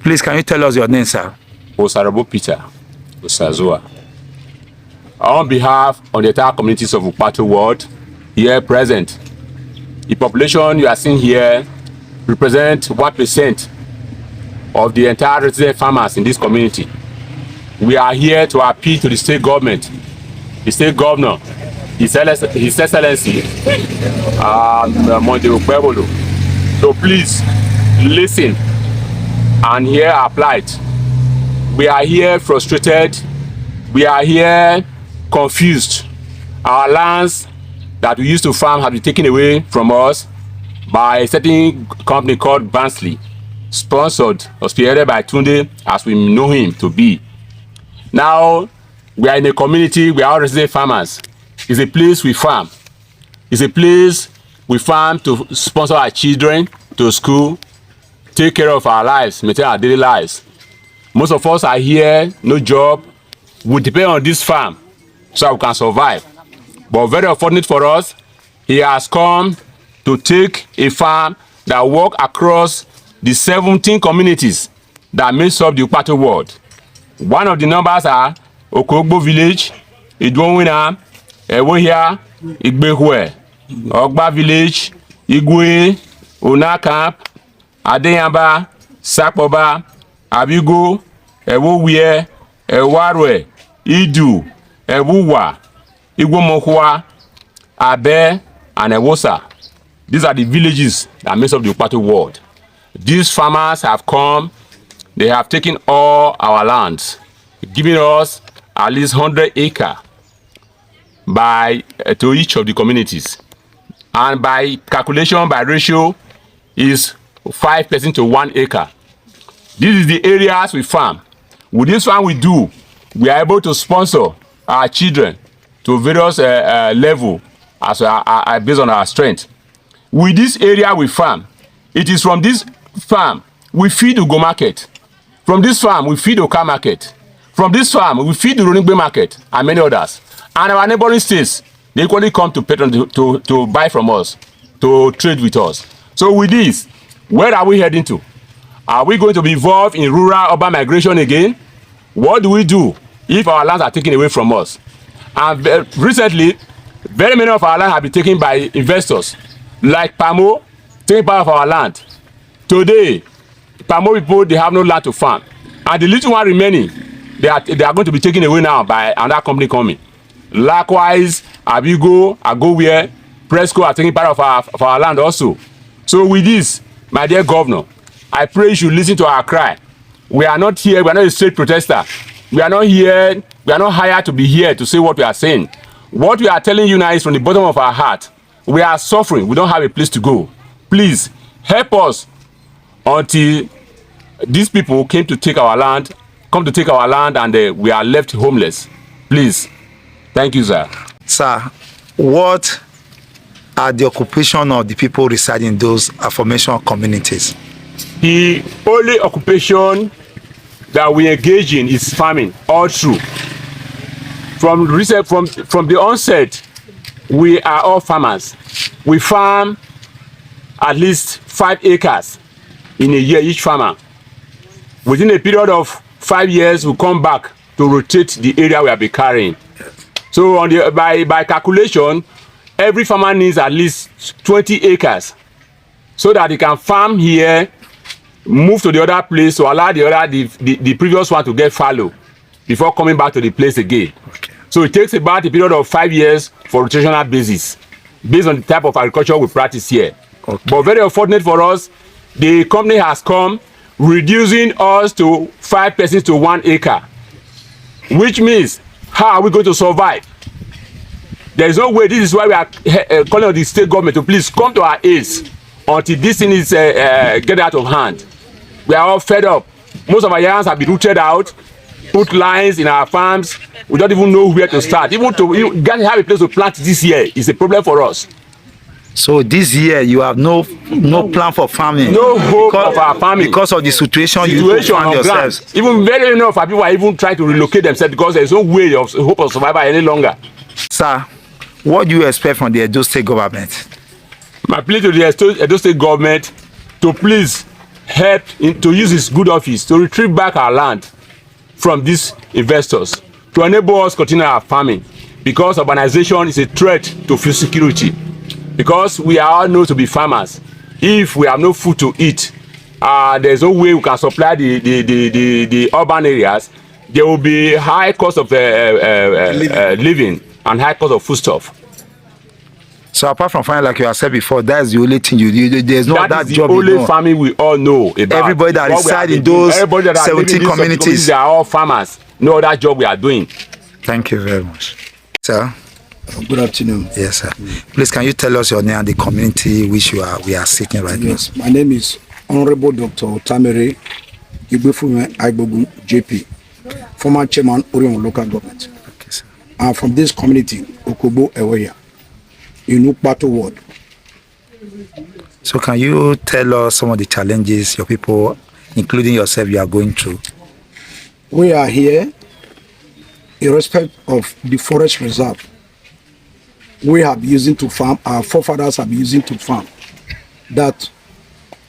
Please, can you tell us your name, sir? Osarabo Peter Osazua. On behalf of the entire communities of Okpebholo world here present, the population you are seeing here represent 1% of the entire resident farmers in this community. We are here to appeal to the state government, the state governor, His Excellency, Okpebholo. So please listen and hear our plight. We are here frustrated. We are here confused. Our lands that we used to farm have been taken away from us by a certain company called Bansley, sponsored or spearheaded by Tunde, as we know him to be. Now, we are in a community, we are all resident farmers. It's a place we farm. It's a place we farm to sponsor our children to school, take care of our lives, maintain our daily lives. Most of us are here, no job. We depend on this farm so that we can survive. But very unfortunate for us, he has come to take a farm that works across the 17 communities that makes up the Okpebholo world. One of the numbers are Okogbo village, Idwonwina, Ewohia, Igbehwe, Ogba village, Igwe, Onakap, Adeyamba, Sakpoba, Abigo, Ewowie, Ewarwe, Idu, Ewuwa, Igwomokwa, Abe, and Ewosa. These are the villages that make up the Okpebholo world. These farmers have come, they have taken all our lands, giving us at least 100 acres to each of the communities. And by calculation, by ratio, is 5% to 1 acre. This is the areas we farm. With this farm we do, we are able to sponsor our children to various levels as based on our strength. With this area we farm, it is from this farm we feed the Ugo market. From this farm we feed the Oka market. From this farm we feed the Ronigbe market and many others. And our neighboring states, they equally come to to buy from us, to trade with us. So with this, where are we heading to? Are we going to be involved in rural urban migration again? What do we do if our lands are taken away from us? And recently, very many of our land have been taken by investors, like Pamo, taking part of our land. Today, Pamo people, they have no land to farm. And the little one remaining, they are going to be taken away now by another company coming. Likewise, Abigo, Agowhere, Presco are taking part of our land also. So with this, my dear governor, I pray you should listen to our cry. We are not here, we are not a straight protester. We are not here, we are not hired to be here to say what we are saying. What we are telling you now is from the bottom of our heart. We are suffering, we don't have a place to go. Please, help us until these people come to take our land and we are left homeless. Please. Thank you, sir. Sir, what are the occupation of the people residing in those aforementioned communities? The only occupation that we engage in is farming, all through. From the onset, we are all farmers. We farm at least 5 acres in a year, each farmer. Within a period of 5 years, we come back to rotate the area we have been carrying. So by calculation, every farmer needs at least 20 acres so that he can farm here, move to the other place to allow the previous one to get fallow before coming back to the place again. Okay. So it takes about a period of 5 years for rotational basis, based on the type of agriculture we practice here. Okay. But very unfortunate for us, the company has come reducing us to 5% to 1 acre, which means how are we going to survive? There is no way. This is why we are calling on the state government to please come to our aid until this thing is get out of hand. We are all fed up. Most of our yards have been rooted out, put lines in our farms. We don't even know where to start. Even to get have a place to plant this year is a problem for us. So this year you have no plan for farming. No hope of our farming because of the situation you find yourselves. Even very enough of people are even trying to relocate themselves because there is no way of hope of survival any longer. Sir, what do you expect from the Edo State government? My plea to the Edo State government to please help to use his good office to retrieve back our land from these investors to enable us continue our farming, because urbanization is a threat to food security. Because we are all known to be farmers. If we have no food to eat, there's no way we can supply the urban areas. There will be high cost of living and high cost of foodstuff. So apart from farming, like you have said before, that's the only thing you do. There's no that job. That is the only farming we all know about. Everybody that resides in those 17 communities, they are all farmers. No other job we are doing. Thank you very much, sir. Good afternoon. Yes, sir. Please, can you tell us your name and the community which we are seeking right now? Yes, my name is Honorable Dr. Tamere Igbefume Agbogun JP, former chairman Orhionmwon local government. Okay, sir. I'm from this community, Okogbo area, in Okpebholo ward. So can you tell us some of the challenges your people, including yourself, you are going through? We are here in respect of the forest reserve we have been using to farm, our forefathers have been using to farm, that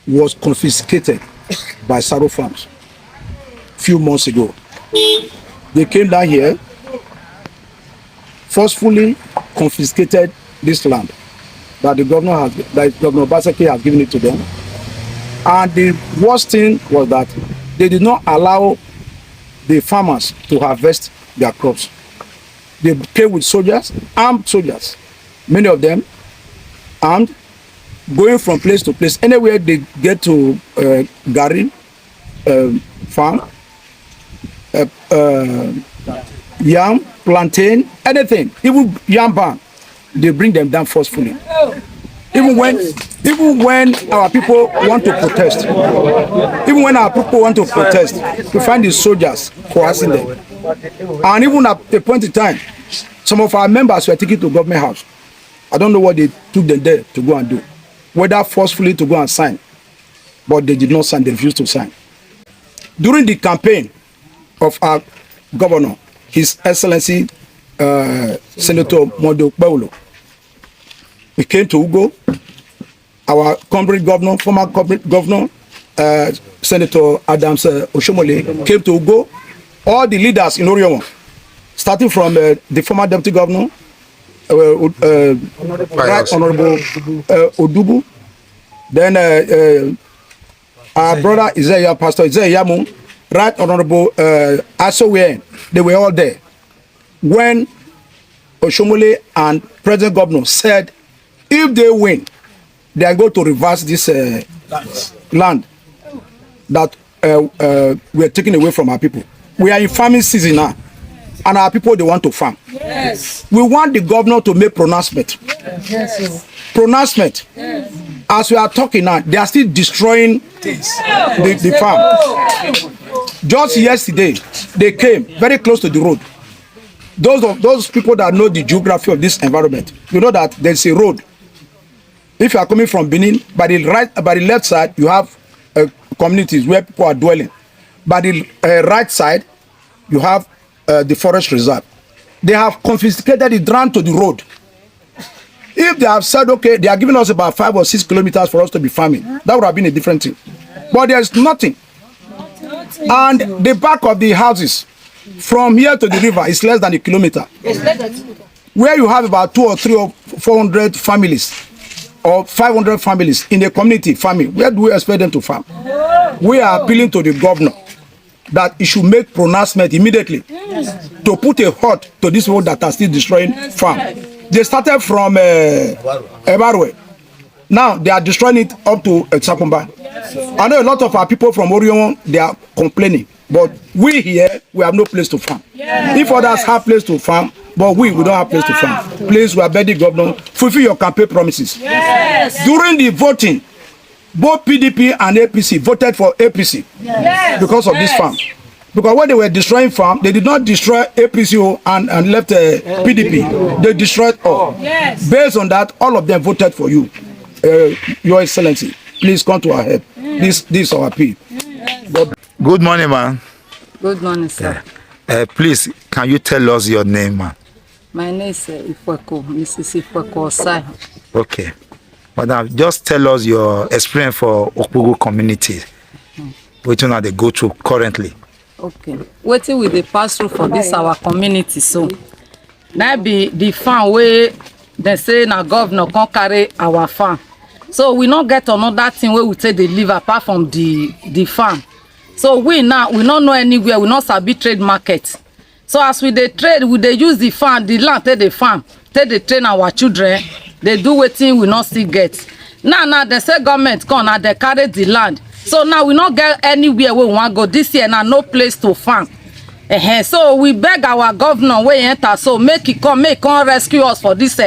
was confiscated by Saro Farms a few months ago. They came down here, forcefully confiscated this land that the governor has, that Governor Obaseki has given it to them. And the worst thing was that they did not allow the farmers to harvest their crops. They came with soldiers, armed soldiers, many of them armed, going from place to place. Anywhere they get to Gari farm, yam, plantain, anything, even yam barn, they bring them down forcefully. Even when our people want to protest, we find the soldiers coercing them. And even at a point in time, some of our members were taken to government house. I don't know what they took them there to go and do, whether forcefully to go and sign, but they did not sign, they refused to sign. During the campaign of our governor, His Excellency Senator Okpebholo, we came to Ugo. Our corporate governor, former corporate governor, Senator Adams Oshiomhole, came to Ugo. All the leaders in Orhionmwon, starting from the former deputy governor, Right Honorable Odubu, then our brother Isaiah, Pastor Isaiah Yamu, Right Honorable Asowe, they were all there. When Oshiomhole and President Governor said, if they win, they are going to reverse this land that we are taking away from our people. We are in farming season now, and our people, they want to farm. Yes. We want the governor to make pronouncement. Yes. Pronouncement. Yes. As we are talking now, they are still destroying the farm. Just yesterday, they came very close to the road. Those people that know the geography of this environment, you know that there's a road. If you are coming from Benin, by the left side, you have communities where people are dwelling. By the right side, you have the forest reserve. They have confiscated it down to the road. If they have said, okay, they are giving us about 5 or 6 kilometers for us to be farming, that would have been a different thing. But there's nothing. And the back of the houses, from here to the river, is less than a kilometer. Where you have about 200 or 300 or 400 families, or 500 families in a community farming, where do we expect them to farm? We are appealing to the governor that he should make pronouncement immediately to put a halt to this road that are still destroying farm. They started from Ebarwe. Now they are destroying it up to Sakumba. I know a lot of our people from Orhionmwon, they are complaining. But we here, we have no place to farm. If others have place to farm, but we don't have place to farm. Please, we are begging the governor, fulfill your campaign promises. Yes. During the voting, both PDP and APC voted for APC because of this farm. Because when they were destroying farm, they did not destroy APC and left PDP. They destroyed all. Based on that, all of them voted for you, Your Excellency. Please come to our help. This is our appeal. Good morning, man. Good morning, sir. Please, can you tell us your name, man? My name is Ifweko, Mrs. Ifweko Osai. Okay. Madam, just tell us your experience for Okpebholo community. which one they go through currently. Okay. Wetin we dey pass through for this our community so. Na be the farm wey dem say na governor come carry our farm. So we no get another thing wey we take dey live apart from the farm. So we now we no know anywhere, we no sabi trade market. So as we dey trade, we dey use the farm, the land take dey farm, take dey train our children, dey do wetin we no still get. Now dem say government come, na dey carry the land. So now we no get anywhere wey we wan go. This year na no place to farm. So we beg our governor wey enter, so make he come rescue us for this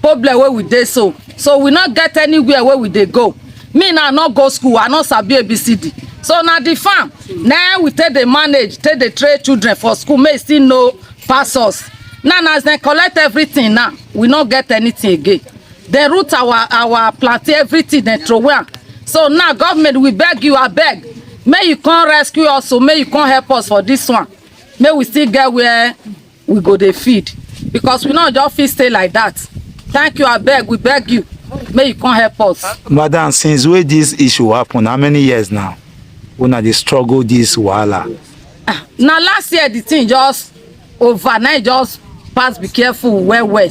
problem wey we dey so. So we no get anywhere where we dey go. Me now no go school, I no sabi ABCD. So na the farm now we take dey manage, take dey train children for school, make still no pass us. Now as dem collect everything now, we no get anything again. Dem root our plantain, everything dem throw away. So now government, we beg you, abeg, may you come rescue us, so may you come help us for this one. May we still get where we go dey feed, because we no just fit stay like that. Thank you, abeg, we beg you, may you come help us. Madam, since where this issue happen, how many years now? Una dey struggle this wahala? Now last year the thing just over, now just pass, be careful well.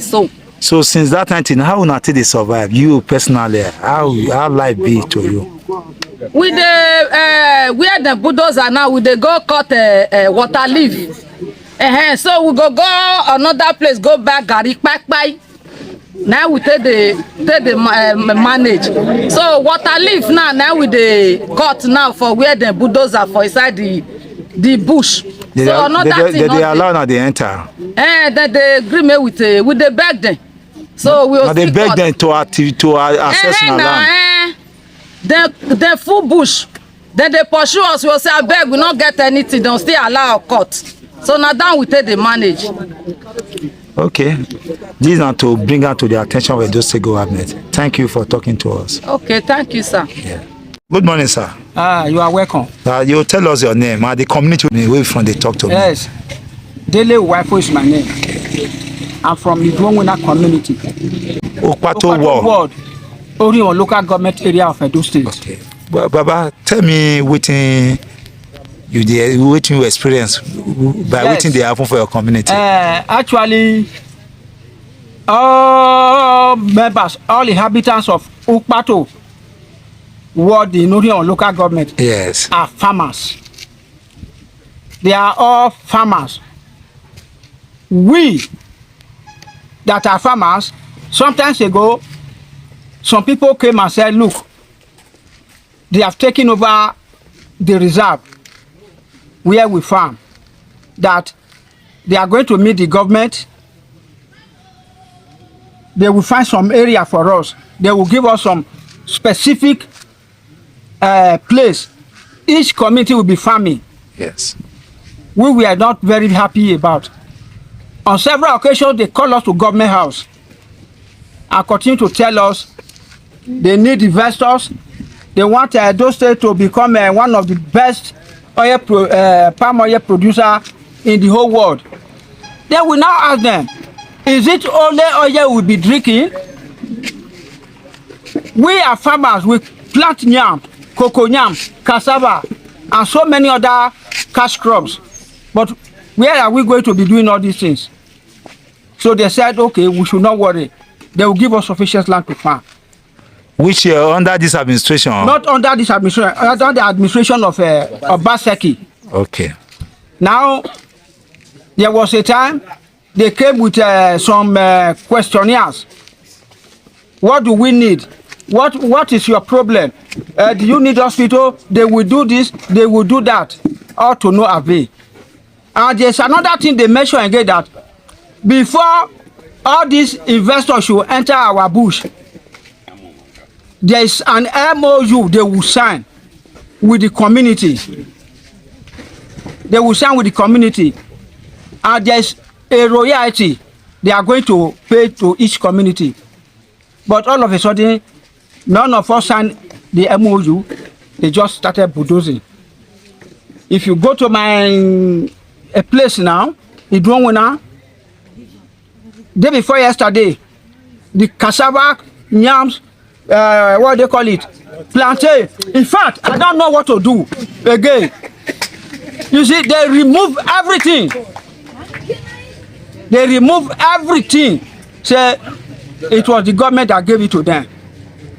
So since that time till now, how una take dey survive? You personally, how life be to you? We dey where the bulldozer now, we dey go cut water leaf. So we go another place, go back garri kpai. Now we take the manage. So water leaf now we dey cut now for where the bulldozer for inside the bush. They allow now they enter. Then they agree me with the beg them. So we will they beg them to access na land. The full bush. Then they pursue us. We will say, I beg, we not get anything. Don't still allow our cut. So now down we take the manage. Okay, this is not to bring out to the attention of the state government. Thank you for talking to us. Okay, thank you, sir. Yeah. Good morning, sir. You are welcome. You tell us your name and the community where from they talk to me. Yes, Dele Wifo is my name. I'm from the NWATCH community. Okpebholo ward. Orhionmwon local government area of Edo State. Okay. Baba, tell me what you experience by what they happen for your community. Actually, all members, all inhabitants of Okpebholo ward in Orhionmwon local government, yes, are farmers. They are all farmers. We that are farmers, sometimes ago, some people came and said, look, they have taken over the reserve where we farm, that they are going to meet the government. They will find some area for us. They will give us some specific place. Each community will be farming. Yes. We were not very happy about. On several occasions, they call us to government house and continue to tell us they need investors. They want Edo State to become one of the best palm oil producer in the whole world. Then we now ask them, is it only oil we'll be drinking? We are farmers, we plant yam, cocoa yam, cassava, and so many other cash crops. But where are we going to be doing all these things? So they said, okay, we should not worry. They will give us sufficient land to farm. Which year under this administration? Not under this administration, under the administration of Obaseki. Okay. Now, there was a time they came with some questionnaires. What do we need? What is your problem? Do you need hospital? They will do this, they will do that. All to no avail. And there's another thing they mention again, that before all these investors should enter our bush, there is an MOU they will sign with the community. They will sign with the community. And there is a royalty they are going to pay to each community. But all of a sudden, none of us signed the MOU. They just started bulldozing. If you go to my place now, in Dwonwena, day before yesterday, the cassava, yams, what they call it, plantain. In fact, I don't know what to do again. You see, they remove everything. They remove everything. Say it was the government that gave it to them.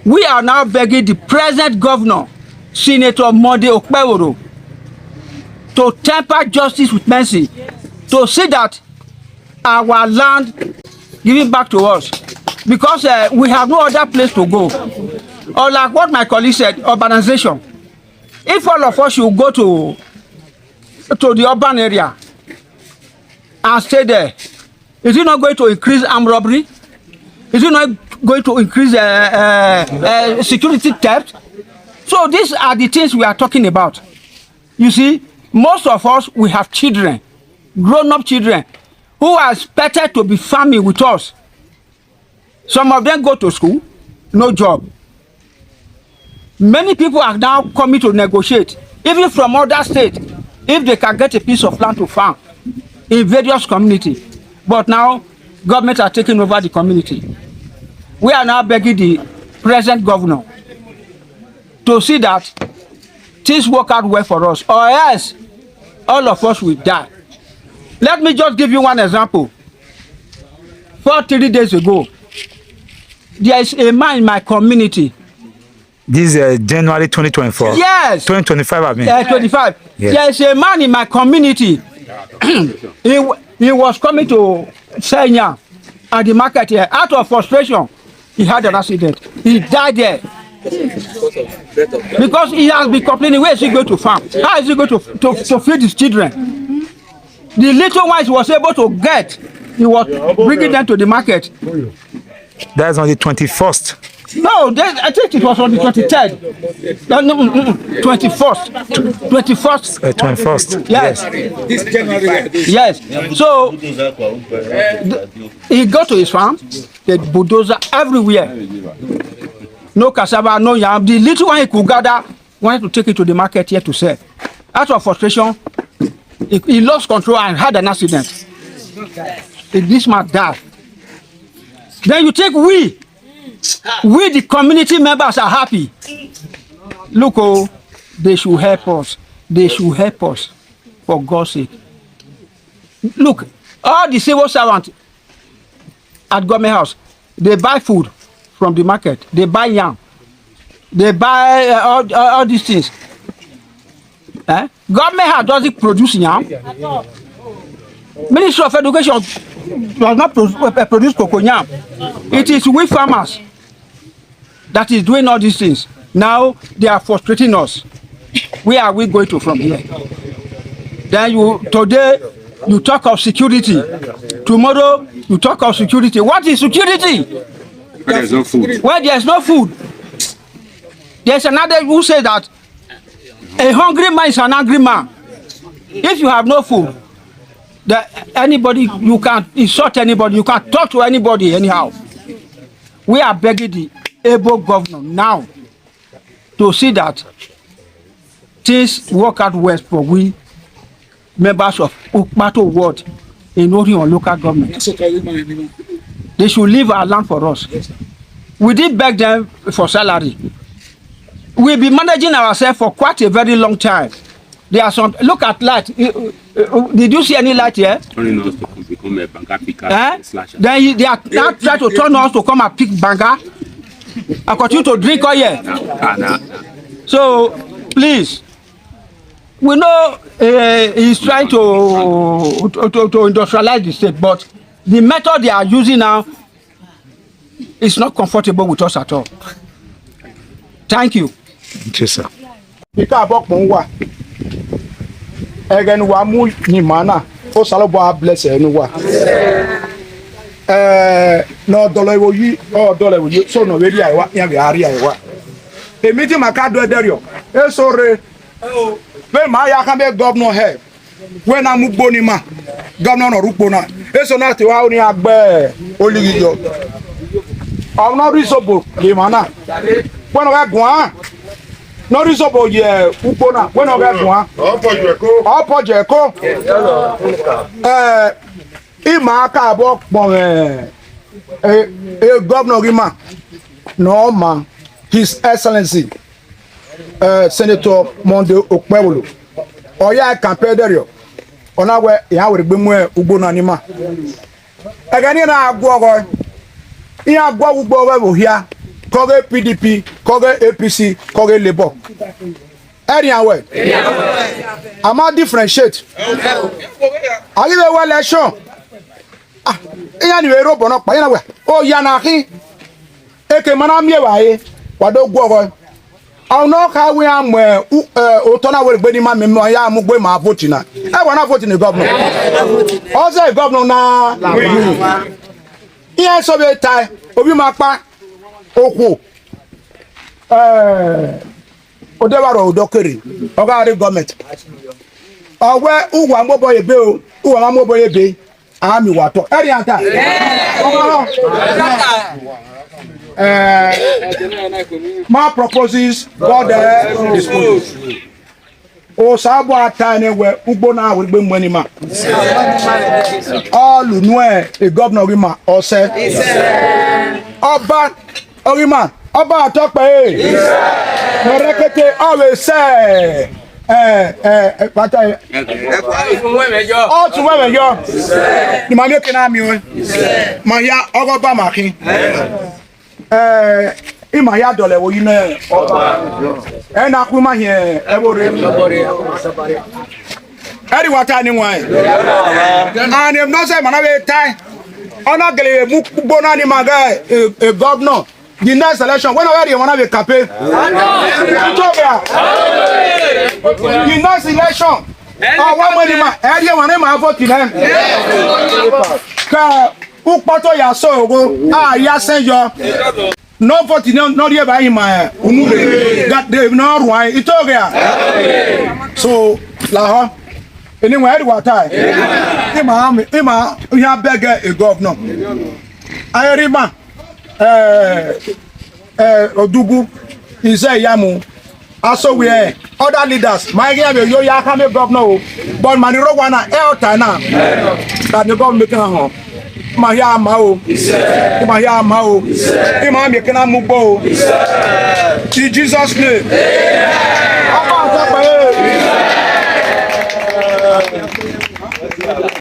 We are now begging the present governor, Senator Monday Okpebholo, to temper justice with mercy, to see that our land given back to us, because we have no other place to go. Or like what my colleague said, urbanization. If all of us should go to the urban area and stay there, is it not going to increase armed robbery? Is it not going to increase security theft? So these are the things we are talking about. You see, most of us, we have children, grown-up children, who are expected to be farming with us. Some of them go to school, no job. Many people are now coming to negotiate, even from other states, if they can get a piece of land to farm in various communities. But now, government are taking over the community. We are now begging the present governor to see that things work out well for us, or else all of us will die. Let me just give you one example. 3 days ago, there is a man in my community. This is January 2024. Yes. 2025, I mean. 25. Yes. There is a man in my community. he was coming to Senya at the market here. Out of frustration, he had an accident. He died there. Because he has been complaining, where is he going to farm? How is he going to feed his children? The little ones he was able to get, he was bringing them to the market. That's on the 21st. No, I think it was on the 23rd. No, 21st. 21st. 21st. Yes. This January. Yes. So he got to his farm, the bulldozer everywhere. No cassava, no yam. The little one he could gather, wanted to take it to the market here to sell. Out of frustration, he lost control and had an accident. This man died. Then you take we the community members are happy. Look, oh, they should help us. They should help us, for God's sake. Look, all the civil servants at government house, they buy food from the market. They buy yam. They buy all these things. Government house doesn't produce yam. Ministry of Education does not produce cocoa yam. It is we farmers that is doing all these things. Now they are frustrating us. Where are we going to from here? Then today you talk of security. Tomorrow you talk of security. What is security? Where there is no food. Where there is no food. There's another who says that a hungry man is an angry man. If you have no food, anybody, you can't insult anybody, you can't talk to anybody anyhow. We are begging the able governor now to see that things work out well for we members of Okpebholo ward in Orhionmwon local government. They should leave our land for us. We did beg them for salary. We've been managing ourselves for quite a very long time. There are some, look at light. Did you see any light here? Turning us to become a banker picker. Then they are now trying to turn us to come and pick banga. I continue to drink oil. So, please, we know he's trying to industrialize the state, but the method they are using now is not comfortable with us at all. Thank you. Thank you, sir. Again, wa mu nyimana o salobo bless enu wa no dole wo yi o dole wo yi so no we ri aiwa ya bi ari aiwa èmi tí maka do ederio e sore be ma ya kan be governor he we na mu gboni ma governor no rupo na e so na ti wa oni agbe oligijo ona ri sobo le mana bueno ga gwan no risobo ye upona when oga gwan opojo eko ima aka bo pon governor rima no ma His Excellency Senator Monday Okpebholo. Oya campaign there. Ona we ya we gbe mu ugbo na nima. Egani na agwo ihe agwa ugbo we hia koge PDP koge APC koge Labour anyway ama differentiate ali we election iya ni we ro bono pa yana we o ya na hin eke mana mie wa ye wado gwo àwọn no ka we am o to na we gbe ni ma me ya am gbe ma vote na e wa na vote ni governor o say governor na iya so be tai obi ma pa okwo odewaro odokere ogari government owe uwa mobo ebe o uwa mobo ebe ami wato eri anta my proposes God dispose o sabo atane we ugbo na we gbe mwani ma all nu e governor wi ma o se Oba Orima Oba Atokpe Merekete always say pata o tu we mejo ni ma mi kina mi o ma ya ogoba makin ima ya dole wo yime oba na ku ma here ebore eri wata ni wan and if not say manabe time ona gele mu gbona ni maga a governor the next election when already you wanna be campaign the next election one money ma eri wanna ma vote na ka u pato ya so ogo ya sen yo no vote no dey by him umure that they no run Ethiopia so la anyway eri wata ima ya beg a governor ayerima Odugu ize yamu aso we other leaders my give yo ya come governor but mani ro wana elta na that the government making home ma ya ma o ma ya ma o ma me kana mugbo in Jesus name amen.